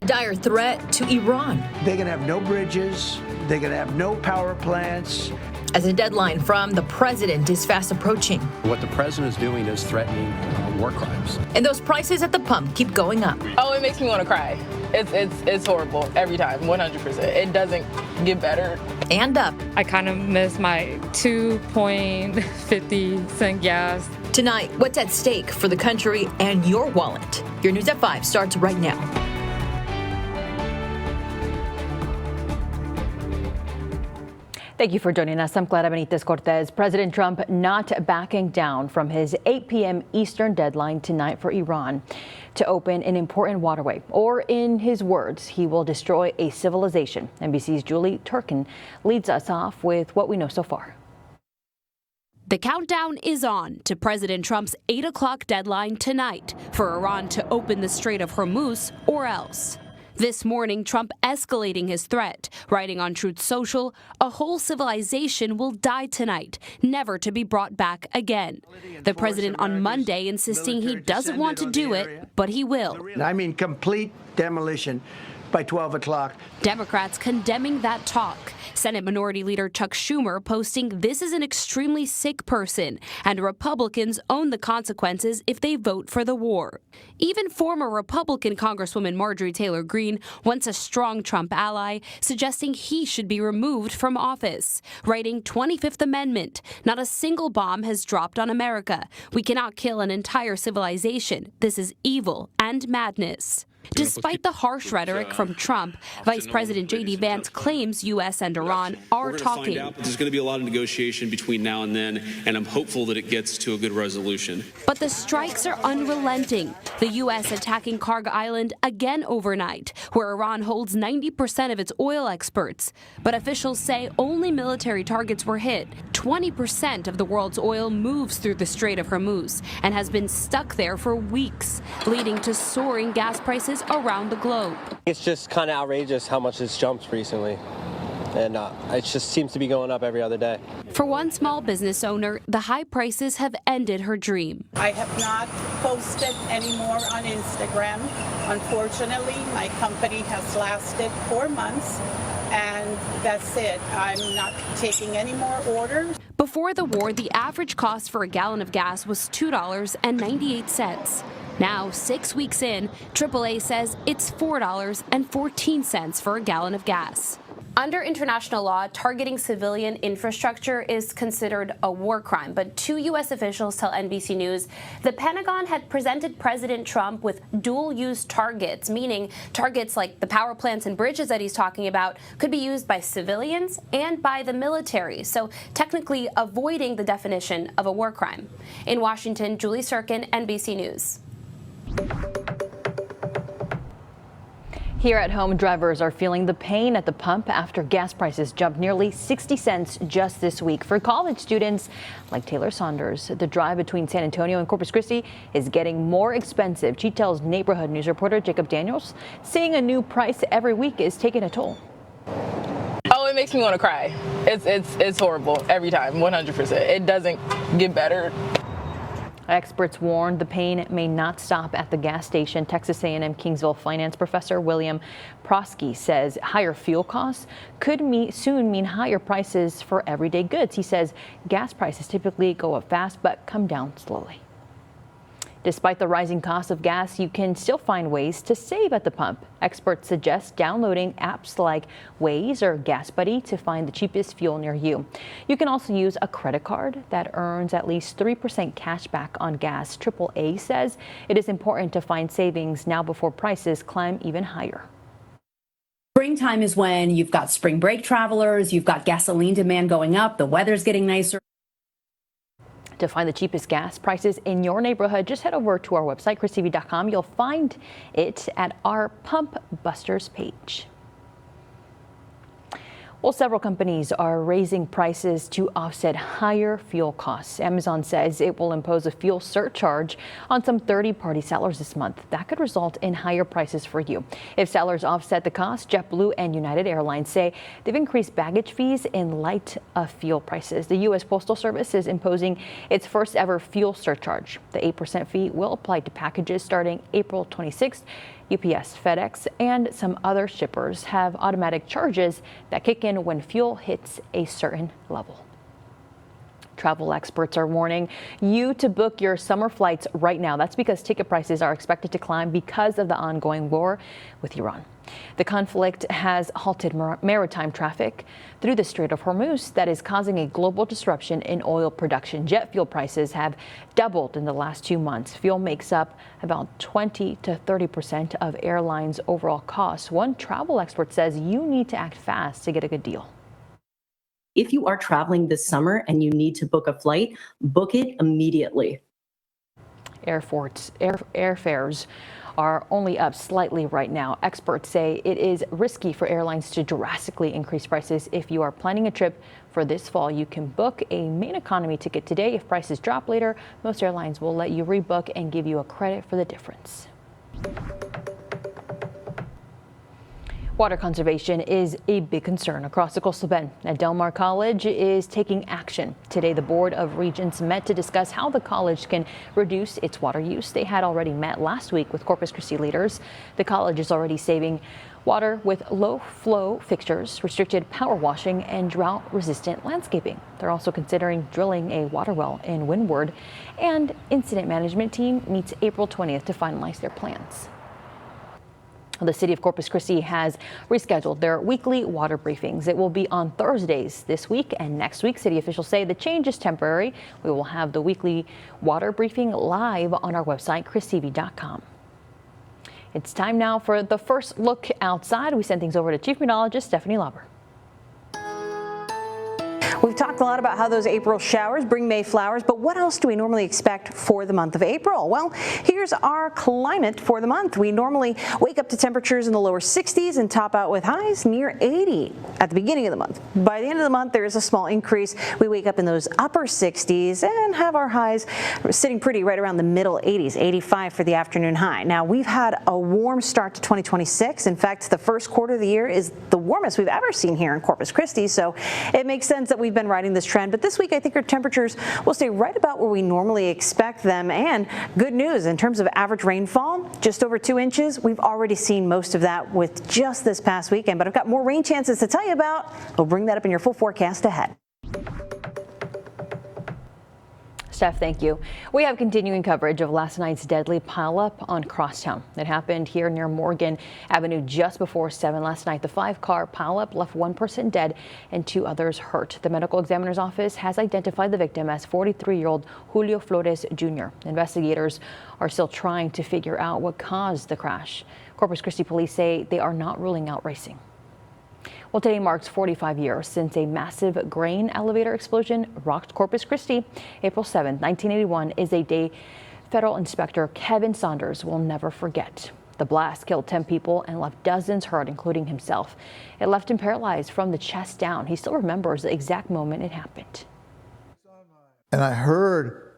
A dire threat to Iran. They're going to have no bridges. They're going to have no power plants. As a deadline from the president is fast approaching. What the president is doing is threatening war crimes. And those prices at the pump keep going up. Oh, it makes me want to cry. It's horrible every time, 100%. It doesn't get better. And up. I kind of miss my 2.50 cent gas. Tonight, what's at stake for the country and your wallet? Your News at 5 starts right now. Thank you for joining us. I'm Clara Benitez Cortez. President Trump not backing down from his 8 p.m. Eastern deadline tonight for Iran to open an important waterway. Or in his words, he will destroy a civilization. NBC's Julie Turkin leads us off with what we know so far. The countdown is on to President Trump's 8 o'clock deadline tonight for Iran to open the Strait of Hormuz or else. This morning, Trump escalating his threat, writing on Truth Social, a whole civilization will die tonight, never to be brought back again. The president on Monday insisting he doesn't want to do it, but he will. I mean complete demolition by 12 o'clock. Democrats condemning that talk. Senate Minority Leader Chuck Schumer posting this is an extremely sick person, and Republicans own the consequences if they vote for the war. Even former Republican Congresswoman Marjorie Taylor Greene, once a strong Trump ally, suggesting he should be removed from office, writing 25th Amendment, not a single bomb has dropped on America. We cannot kill an entire civilization. This is evil and madness. Despite the harsh rhetoric from Trump, Vice President J.D. Vance claims U.S. and Iran are talking. There's going to be a lot of negotiation between now and then, and I'm hopeful that it gets to a good resolution. But the strikes are unrelenting. The U.S. attacking Karg Island again overnight, where Iran holds 90% of its oil exports. But officials say only military targets were hit. 20% of the world's oil moves through the Strait of Hormuz and has been stuck there for weeks, leading to soaring gas prices around the globe. It's just kind of outrageous how much it's jumped recently, and it just seems to be going up every other day. For one small business owner, the high prices have ended her dream. I have not posted anymore on Instagram. Unfortunately, my company has lasted 4 months, and that's it. I'm not taking any more orders. Before the war, the average cost for a gallon of gas was $2.98. Now, 6 weeks in, AAA says it's $4.14 for a gallon of gas. Under international law, targeting civilian infrastructure is considered a war crime. But two U.S. officials tell NBC News the Pentagon had presented President Trump with dual-use targets, meaning targets like the power plants and bridges that he's talking about could be used by civilians and by the military, so technically avoiding the definition of a war crime. In Washington, Julie Turkin, NBC News. Here at home, drivers are feeling the pain at the pump after gas prices jumped nearly 60 cents just this week. For college students like Taylor Saunders, the drive between San Antonio and Corpus Christi is getting more expensive. She tells neighborhood news reporter Jacob Daniels, seeing a new price every week is taking a toll. Oh, it makes me want to cry. It's horrible every time, 100%. It doesn't get better. Experts warn the pain may not stop at the gas station. Texas A&M Kingsville finance professor William Prosky says higher fuel costs could soon mean higher prices for everyday goods. He says gas prices typically go up fast but come down slowly. Despite the rising cost of gas, you can still find ways to save at the pump. Experts suggest downloading apps like Waze or Gas Buddy to find the cheapest fuel near you. You can also use a credit card that earns at least 3% cash back on gas. AAA says it is important to find savings now before prices climb even higher. Springtime is when you've got spring break travelers, you've got gasoline demand going up, the weather's getting nicer. To find the cheapest gas prices in your neighborhood, just head over to our website, christv.com. You'll find it at our Pump Busters page. Well, several companies are raising prices to offset higher fuel costs. Amazon says it will impose a fuel surcharge on some third-party sellers this month. That could result in higher prices for you. If sellers offset the cost, JetBlue and United Airlines say they've increased baggage fees in light of fuel prices. The U.S. Postal Service is imposing its first ever fuel surcharge. The 8% fee will apply to packages starting April 26th. UPS, FedEx, and some other shippers have automatic charges that kick in when fuel hits a certain level. Travel experts are warning you to book your summer flights right now. That's because ticket prices are expected to climb because of the ongoing war with Iran. The conflict has halted maritime traffic through the Strait of Hormuz that is causing a global disruption in oil production. Jet fuel prices have doubled in the last 2 months. Fuel makes up about 20 to 30% of airlines' overall costs. One travel expert says you need to act fast to get a good deal. If you are traveling this summer and you need to book a flight, book it immediately. Airfares are only up slightly right now. Experts say it is risky for airlines to drastically increase prices. If you are planning a trip for this fall, you can book a main economy ticket today. If prices drop later, most airlines will let you rebook and give you a credit for the difference. Water conservation is a big concern across the coastal bend. At Del Mar College is taking action. Today, the Board of Regents met to discuss how the college can reduce its water use. They had already met last week with Corpus Christi leaders. The college is already saving water with low flow fixtures, restricted power washing, and drought resistant landscaping. They're also considering drilling a water well in Windward, and incident management team meets April 20th to finalize their plans. The city of Corpus Christi has rescheduled their weekly water briefings. It will be on Thursdays this week and next week. City officials say the change is temporary. We will have the weekly water briefing live on our website, christv.com. It's time now for the first look outside. We send things over to Chief Meteorologist Stephanie Lauber. We've talked a lot about how those April showers bring May flowers, but what else do we normally expect for the month of April? Well, here's our climate for the month. We normally wake up to temperatures in the lower 60s and top out with highs near 80 at the beginning of the month. By the end of the month, there is a small increase. We wake up in those upper 60s and have our highs sitting pretty right around the middle 80s, 85 for the afternoon high. Now, we've had a warm start to 2026. In fact, the first quarter of the year is the warmest we've ever seen here in Corpus Christi, so it makes sense that we've been riding this trend. But this week, I think our temperatures will stay right about where we normally expect them. And good news in terms of average rainfall, just over 2 inches. We've already seen most of that with just this past weekend, but I've got more rain chances to tell you about. We'll bring that up in your full forecast ahead. Steph, thank you. We have continuing coverage of last night's deadly pileup on Crosstown. It happened here near Morgan Avenue just before 7 last night. The 5-car pileup left 1 person dead and 2 others hurt. The medical examiner's office has identified the victim as 43-year-old Julio Flores Jr. Investigators are still trying to figure out what caused the crash. Corpus Christi police say they are not ruling out racing. Well, today marks 45 years since a massive grain elevator explosion rocked Corpus Christi. April 7, 1981 is a day federal inspector Kevin Saunders will never forget. The blast killed 10 people and left dozens hurt, including himself. It left him paralyzed from the chest down. He still remembers the exact moment it happened. And I heard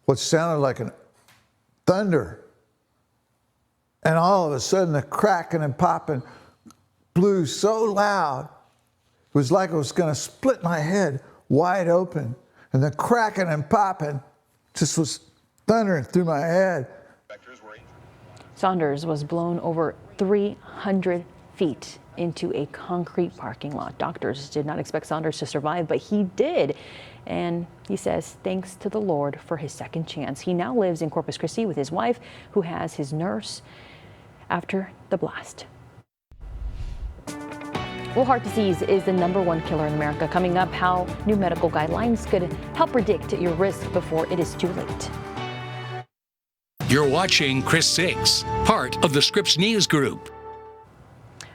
what sounded like an thunder. And all of a sudden, the cracking and popping blew so loud, it was like it was going to split my head wide open. And the cracking and popping just was thundering through my head. Saunders was blown over 300 feet into a concrete parking lot. Doctors did not expect Saunders to survive, but he did. And he says thanks to the Lord for his second chance. He now lives in Corpus Christi with his wife, who has his nurse after the blast. Well, heart disease is the #1 killer in America. Coming up, how new medical guidelines could help predict your risk before it is too late. You're watching Chris 6, part of the Scripps News Group.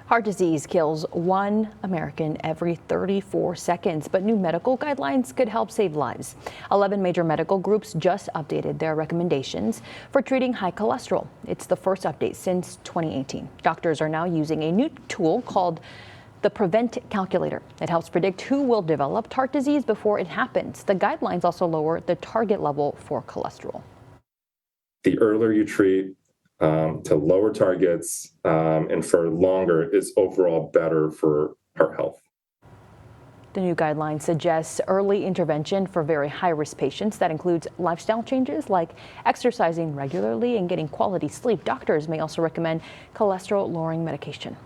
Heart disease kills 1 American every 34 seconds, but new medical guidelines could help save lives. 11 major medical groups just updated their recommendations for treating high cholesterol. It's the first update since 2018. Doctors are now using a new tool called the Prevent Calculator. It helps predict who will develop heart disease before it happens. The guidelines also lower the target level for cholesterol. The earlier you treat, to lower targets and for longer is overall better for our health. The new guideline suggests early intervention for very high-risk patients. That includes lifestyle changes like exercising regularly and getting quality sleep. Doctors may also recommend cholesterol-lowering medication.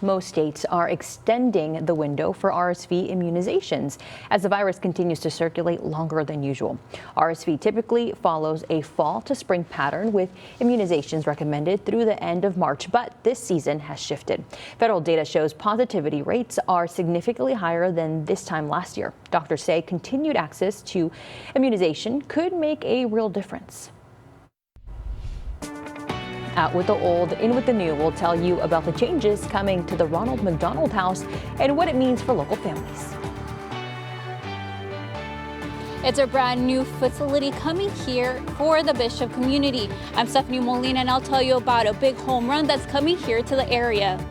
Most states are extending the window for RSV immunizations as the virus continues to circulate longer than usual. RSV typically follows a fall to spring pattern with immunizations recommended through the end of March, but this season has shifted. Federal data shows positivity rates are significantly higher than this time last year. Doctors say continued access to immunization could make a real difference. Out with the old, in with the new. We'll tell you about the changes coming to the Ronald McDonald House and what it means for local families. It's a brand new facility coming here for the Bishop community. I'm Stephanie Molina, and I'll tell you about a big home run that's coming here to the area.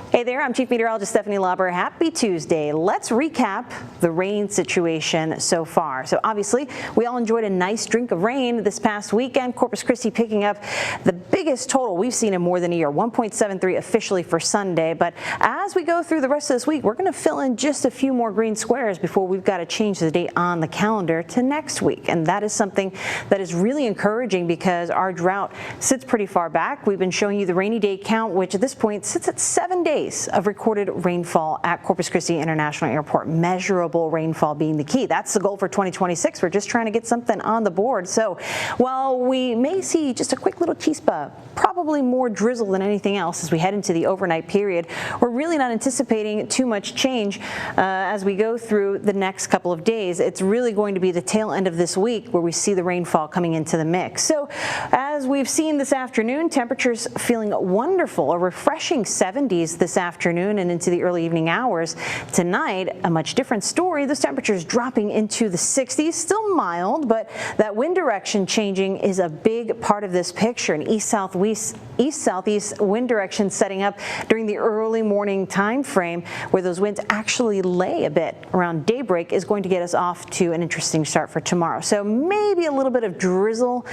Hey there, I'm Chief Meteorologist Stephanie Lauber. Happy Tuesday. Let's recap the rain situation so far. So obviously, we all enjoyed a nice drink of rain this past weekend. Corpus Christi picking up the biggest total we've seen in more than a year, 1.73 officially for Sunday. But as we go through the rest of this week, we're going to fill in just a few more green squares before we've got to change the date on the calendar to next week. And that is something that is really encouraging because our drought sits pretty far back. We've been showing you the rainy day count, which at this point sits at 7 days of recorded rainfall at Corpus Christi International Airport. Measurable rainfall being the key. That's the goal for 2026. We're just trying to get something on the board. So while we may see just a quick little chispa, probably more drizzle than anything else as we head into the overnight period, we're really not anticipating too much change as we go through the next couple of days. It's really going to be the tail end of this week where we see the rainfall coming into the mix. So as we've seen this afternoon, temperatures feeling wonderful, a refreshing 70s this afternoon and into the early evening hours. Tonight, a much different story. Those temperatures dropping into the 60s, still mild, but that wind direction changing is a big part of this picture. An east-southeast wind direction setting up during the early morning time frame where those winds actually lay a bit around daybreak is going to get us off to an interesting start for tomorrow. So maybe a little bit of drizzle,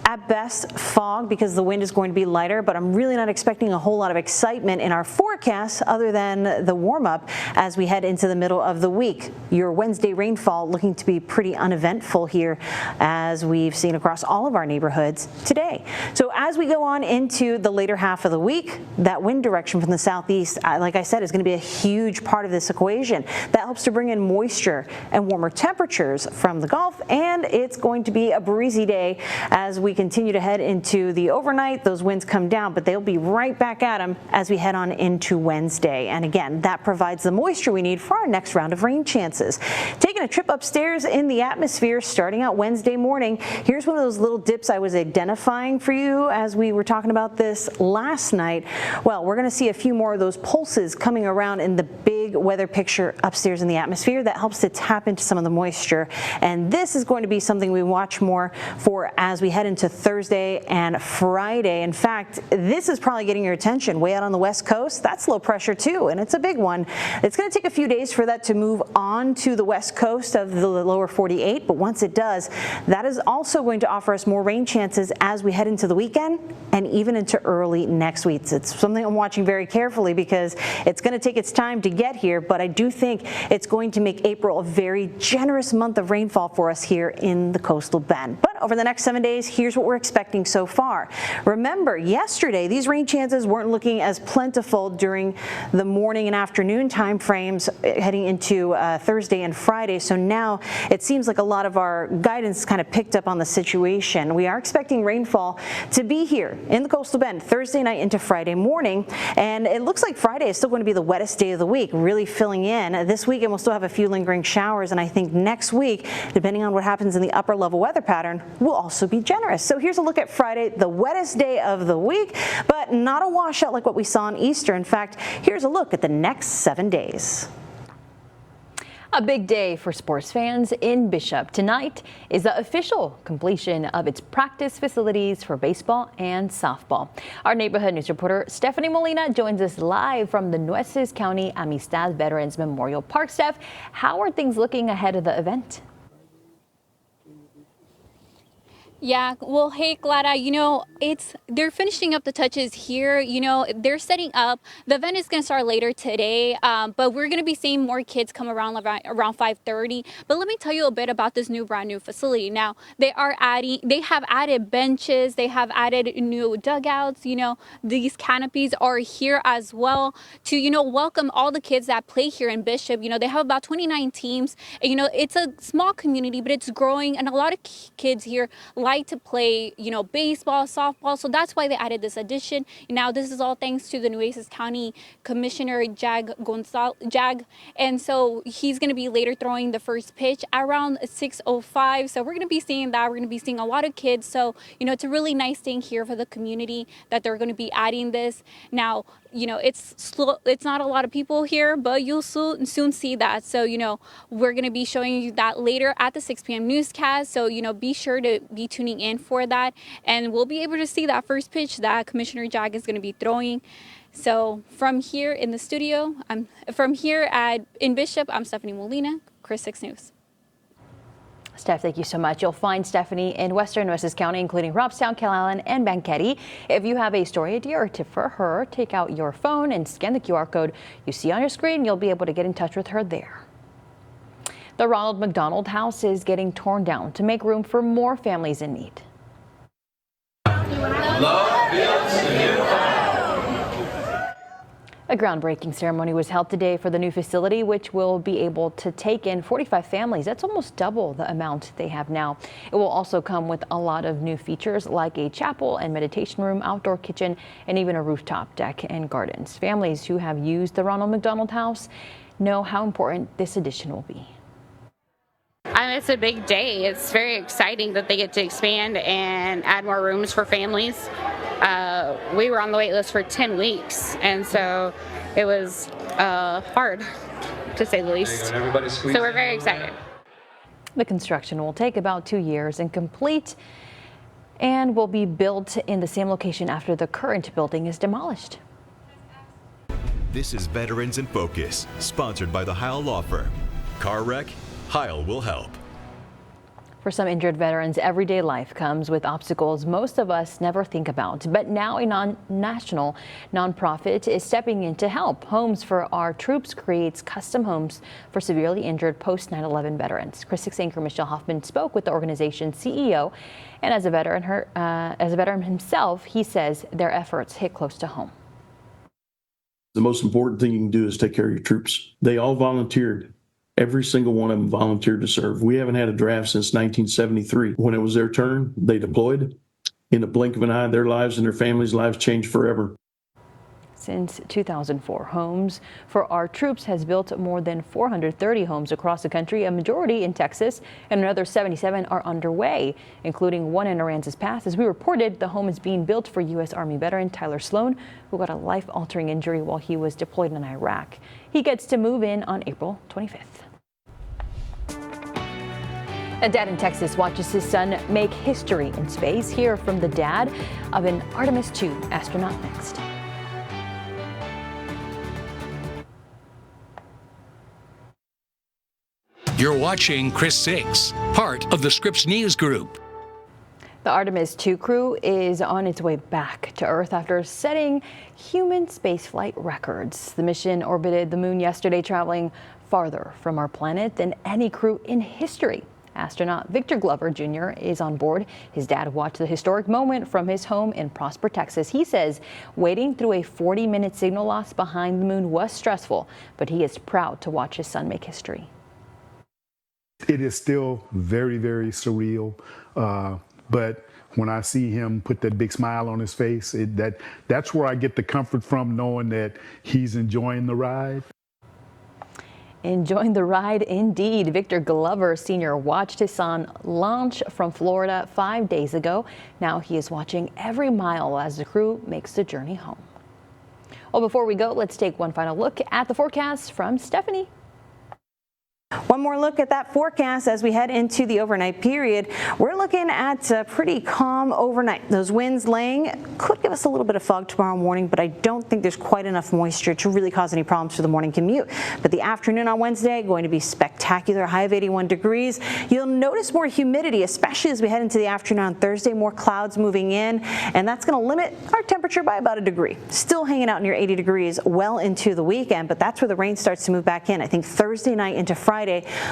at best fog because the wind is going to be lighter, but I'm really not expecting a whole lot of excitement in our forecast other than the warm-up as we head into the middle of the week. Your Wednesday rainfall looking to be pretty uneventful here as we've seen across all of our neighborhoods today. So as we go on into the later half of the week, that wind direction from the southeast, like I said, is going to be a huge part of this equation. That helps to bring in moisture and warmer temperatures from the Gulf, and it's going to be a breezy day as we continue to head into the overnight. Those winds come down, but they'll be right back at them as we head on into Wednesday. And again, that provides the moisture we need for our next round of rain chances. Taking a trip upstairs in the atmosphere starting out Wednesday morning. Here's one of those little dips I was identifying for you as we were talking about this last night. Well, we're going to see a few more of those pulses coming around in the big weather picture upstairs in the atmosphere that helps to tap into some of the moisture. And this is going to be something we watch more for as we head into Thursday and Friday. In fact, this is probably getting your attention way out on the West Coast. That's low pressure too, and it's a big one. It's going to take a few days for that to move on to the west coast of the lower 48, but once it does, that is also going to offer us more rain chances as we head into the weekend and even into early next week. It's something I'm watching very carefully because it's going to take its time to get here, but I do think it's going to make April a very generous month of rainfall for us here in the coastal bend. But over the next 7 days, here's what we're expecting so far. Remember, yesterday, these rain chances weren't looking as plentiful during the morning and afternoon time frames heading into Thursday and Friday. So now it seems like a lot of our guidance kind of picked up on the situation. We are expecting rainfall to be here in the coastal bend Thursday night into Friday morning. And it looks like Friday is still going to be the wettest day of the week, really filling in. This weekend we'll still have a few lingering showers. And I think next week, depending on what happens in the upper level weather pattern, will also be generous. So here's a look at Friday, the wettest day of the week, but not a washout like what we saw on Easter. In fact, here's a look at the next 7 days. A big day for sports fans in Bishop. Tonight is the official completion of its practice facilities for baseball and softball. Our neighborhood news reporter Stephanie Molina joins us live from the Nueces County Amistad Veterans Memorial Park. Steph, how are things looking ahead of the event? Yeah, well, hey, Clara, they're finishing up the touches here. They're setting up. The event is going to start later today, but we're going to be seeing more kids come around 5:30. But let me tell you a bit about this brand new facility. Now, they have added benches, they have added new dugouts. These canopies are here as well to, welcome all the kids that play here in Bishop. They have about 29 teams. And, it's a small community, but it's growing, and a lot of kids here like to play, baseball, softball. So that's why they added this addition. Now, this is all thanks to the Nueces County Commissioner, Jag. And so he's going to be later throwing the first pitch around 6:05. So we're going to be seeing that. We're going to be seeing a lot of kids. So, it's a really nice thing here for the community that they're going to be adding this. Now, it's slow. It's not a lot of people here, but you'll soon see that. So, we're going to be showing you that later at the 6 p.m. newscast. So, be sure to be tuning in for that. And we'll be able to see that first pitch that Commissioner Jag is going to be throwing. So from here in the studio, in Bishop, I'm Stephanie Molina, Chris 6 News. Steph, thank you so much. You'll find Stephanie in Western Nueces County, including Robstown, Calallen, and Banquete. If you have a story idea or tip for her, take out your phone and scan the QR code you see on your screen. You'll be able to get in touch with her there. The Ronald McDonald House is getting torn down to make room for more families in need. A groundbreaking ceremony was held today for the new facility, which will be able to take in 45 families. That's almost double the amount they have now. It will also come with a lot of new features like a chapel and meditation room, outdoor kitchen, and even a rooftop deck and gardens. Families who have used the Ronald McDonald House know how important this addition will be. It's a big day. It's very exciting that they get to expand and add more rooms for families. We were on the wait list for 10 weeks, and so it was hard, to say the least. So we're very excited. The construction will take about 2 years and complete and will be built in the same location after the current building is demolished. This is Veterans in Focus, sponsored by the Heil Law Firm. Car wreck? Heil will help. For some injured veterans, everyday life comes with obstacles most of us never think about. But now a national nonprofit is stepping in to help. Homes for Our Troops creates custom homes for severely injured post 9/11 veterans. Chris 6 anchor Michelle Hoffman spoke with the organization's CEO, and as a veteran himself, he says their efforts hit close to home. The most important thing you can do is take care of your troops. They all volunteered. Every single one of them volunteered to serve. We haven't had a draft since 1973. When it was their turn, they deployed. In the blink of an eye, their lives and their families' lives changed forever. Since 2004, Homes for Our Troops has built more than 430 homes across the country, a majority in Texas, and another 77 are underway, including one in Aransas Pass. As we reported, the home is being built for U.S. Army veteran Tyler Sloan, who got a life-altering injury while he was deployed in Iraq. He gets to move in on April 25th. A dad in Texas watches his son make history in space. Hear from the dad of an Artemis 2 astronaut next. You're watching Chris 6, part of the Scripps News Group. The Artemis 2 crew is on its way back to Earth after setting human spaceflight records. The mission orbited the moon yesterday, traveling farther from our planet than any crew in history. Astronaut Victor Glover Jr. is on board. His dad watched the historic moment from his home in Prosper, Texas. He says waiting through a 40-minute signal loss behind the moon was stressful, but he is proud to watch his son make history. It is still very, very surreal, but when I see him put that big smile on his face, that's where I get the comfort from, knowing that he's enjoying the ride. Enjoying the ride indeed. Victor Glover Sr. watched his son launch from Florida 5 days ago. Now he is watching every mile as the crew makes the journey home. Well, before we go, let's take one final look at the forecast from Stephanie. One more look at that forecast as we head into the overnight period. We're looking at a pretty calm overnight. Those winds laying could give us a little bit of fog tomorrow morning, but I don't think there's quite enough moisture to really cause any problems for the morning commute. But the afternoon on Wednesday, going to be spectacular, high of 81 degrees. You'll notice more humidity, especially as we head into the afternoon on Thursday, more clouds moving in, and that's going to limit our temperature by about a degree. Still hanging out near 80 degrees well into the weekend, but that's where the rain starts to move back in. I think Thursday night into Friday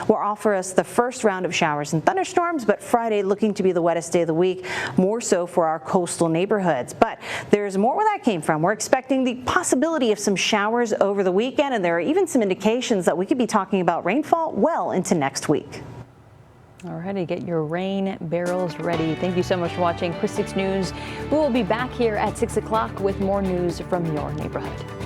will offer us the first round of showers and thunderstorms, but Friday looking to be the wettest day of the week, more so for our coastal neighborhoods. But there's more where that came from. We're expecting the possibility of some showers over the weekend, and there are even some indications that we could be talking about rainfall well into next week. All righty, get your rain barrels ready. Thank you so much for watching Chris 6 News. We will be back here at 6 o'clock with more news from your neighborhood.